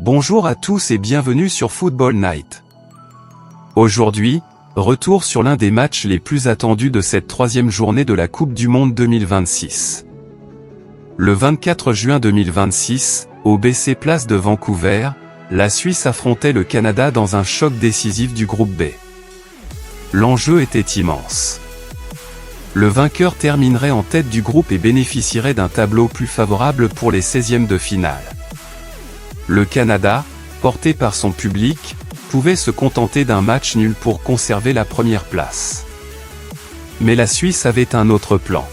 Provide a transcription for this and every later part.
Bonjour à tous et bienvenue sur Football Night. Aujourd'hui, retour sur l'un des matchs les plus attendus de cette troisième journée de la Coupe du Monde 2026. Le 24 juin 2026, au BC Place de Vancouver, la Suisse affrontait le Canada dans un choc décisif du groupe B. L'enjeu était immense. Le vainqueur terminerait en tête du groupe et bénéficierait d'un tableau plus favorable pour les 16e de finale. Le Canada, porté par son public, pouvait se contenter d'un match nul pour conserver la première place. Mais la Suisse avait un autre plan.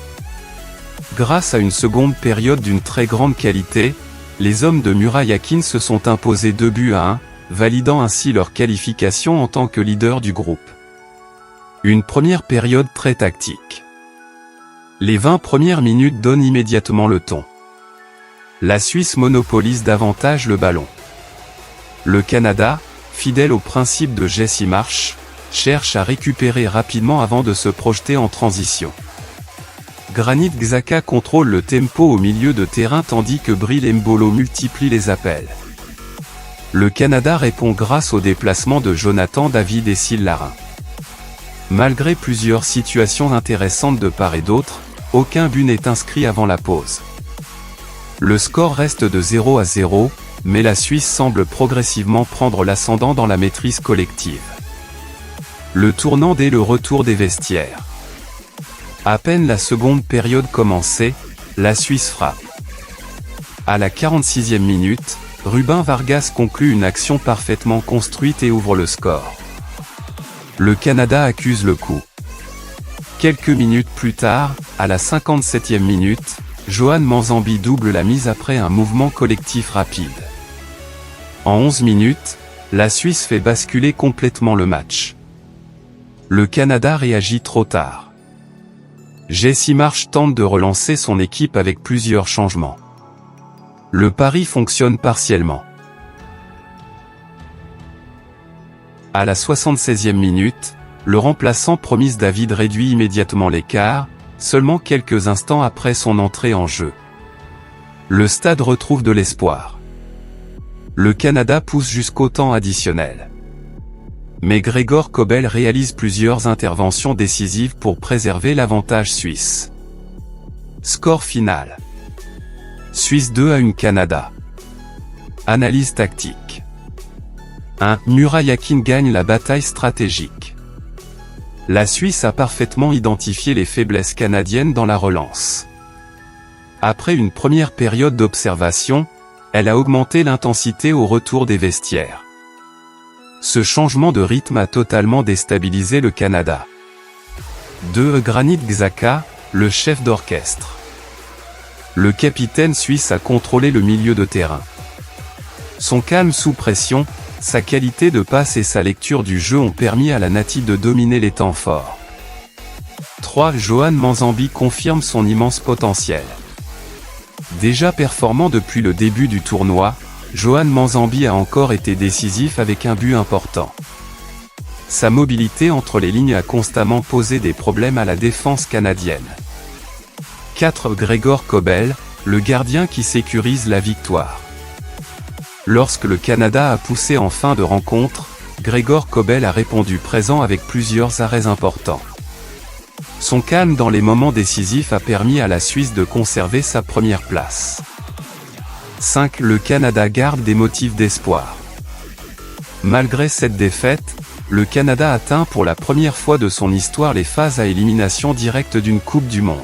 Grâce à une seconde période d'une très grande qualité, les hommes de Murat Yakin se sont imposés 2-1, validant ainsi leur qualification en tant que leader du groupe. Une première période très tactique. Les 20 premières minutes donnent immédiatement le ton. La Suisse monopolise davantage le ballon. Le Canada, fidèle au principe de Jesse Marsch, cherche à récupérer rapidement avant de se projeter en transition. Granit Xhaka contrôle le tempo au milieu de terrain tandis que Bril Mbolo multiplie les appels. Le Canada répond grâce au déplacement de Jonathan David et Syl Larin. Malgré plusieurs situations intéressantes de part et d'autre, aucun but n'est inscrit avant la pause. Le score reste de 0-0, mais la Suisse semble progressivement prendre l'ascendant dans la maîtrise collective. Le tournant dès le retour des vestiaires. À peine la seconde période commencée, la Suisse frappe. À la 46e minute, Ruben Vargas conclut une action parfaitement construite et ouvre le score. Le Canada accuse le coup. Quelques minutes plus tard, à la 57e minute, Johan Manzambi double la mise après un mouvement collectif rapide. En 11 minutes, la Suisse fait basculer complètement le match. Le Canada réagit trop tard. Jesse Marsch tente de relancer son équipe avec plusieurs changements. Le pari fonctionne partiellement. À la 76e minute, le remplaçant Promise David réduit immédiatement l'écart, seulement quelques instants après son entrée en jeu. Le stade retrouve de l'espoir. Le Canada pousse jusqu'au temps additionnel. Mais Gregor Kobel réalise plusieurs interventions décisives pour préserver l'avantage suisse. Score final. Suisse 2-1 Canada. Analyse tactique. 1. Murat Yakin gagne la bataille stratégique. La Suisse a parfaitement identifié les faiblesses canadiennes dans la relance. Après une première période d'observation, elle a augmenté l'intensité au retour des vestiaires. Ce changement de rythme a totalement déstabilisé le Canada. 2. Granit Xhaka, le chef d'orchestre. Le capitaine suisse a contrôlé le milieu de terrain. Son calme sous pression, sa qualité de passe et sa lecture du jeu ont permis à la Nati de dominer les temps forts. 3. Johan Manzambi confirme son immense potentiel. Déjà performant depuis le début du tournoi, Johan Manzambi a encore été décisif avec un but important. Sa mobilité entre les lignes a constamment posé des problèmes à la défense canadienne. 4. Gregor Kobel, le gardien qui sécurise la victoire. Lorsque le Canada a poussé en fin de rencontre, Gregor Kobel a répondu présent avec plusieurs arrêts importants. Son calme dans les moments décisifs a permis à la Suisse de conserver sa première place. 5. Le Canada garde des motifs d'espoir. Malgré cette défaite, le Canada atteint pour la première fois de son histoire les phases à élimination directe d'une Coupe du Monde.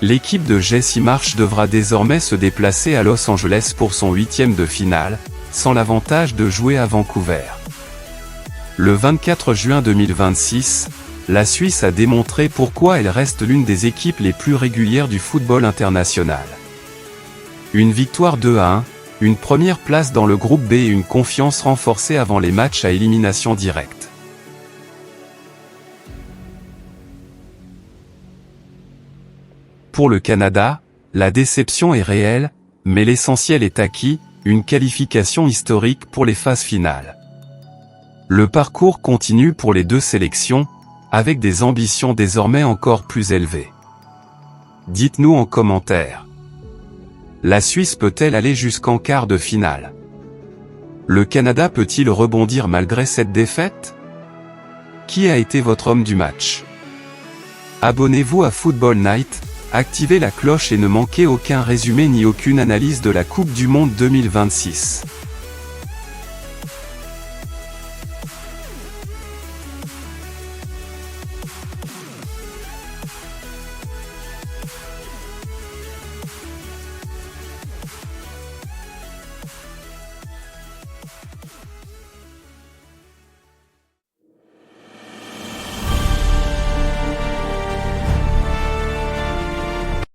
L'équipe de Jesse Marsch devra désormais se déplacer à Los Angeles pour son 8e de finale, sans l'avantage de jouer à Vancouver. Le 24 juin 2026, la Suisse a démontré pourquoi elle reste l'une des équipes les plus régulières du football international. Une victoire 2-1, une première place dans le groupe B et une confiance renforcée avant les matchs à élimination directe. Pour le Canada, la déception est réelle, mais l'essentiel est acquis, une qualification historique pour les phases finales. Le parcours continue pour les deux sélections, avec des ambitions désormais encore plus élevées. Dites-nous en commentaire. La Suisse peut-elle aller jusqu'en quart de finale? Le Canada peut-il rebondir malgré cette défaite? Qui a été votre homme du match? Abonnez-vous à Football Night, activez la cloche et ne manquez aucun résumé ni aucune analyse de la Coupe du Monde 2026.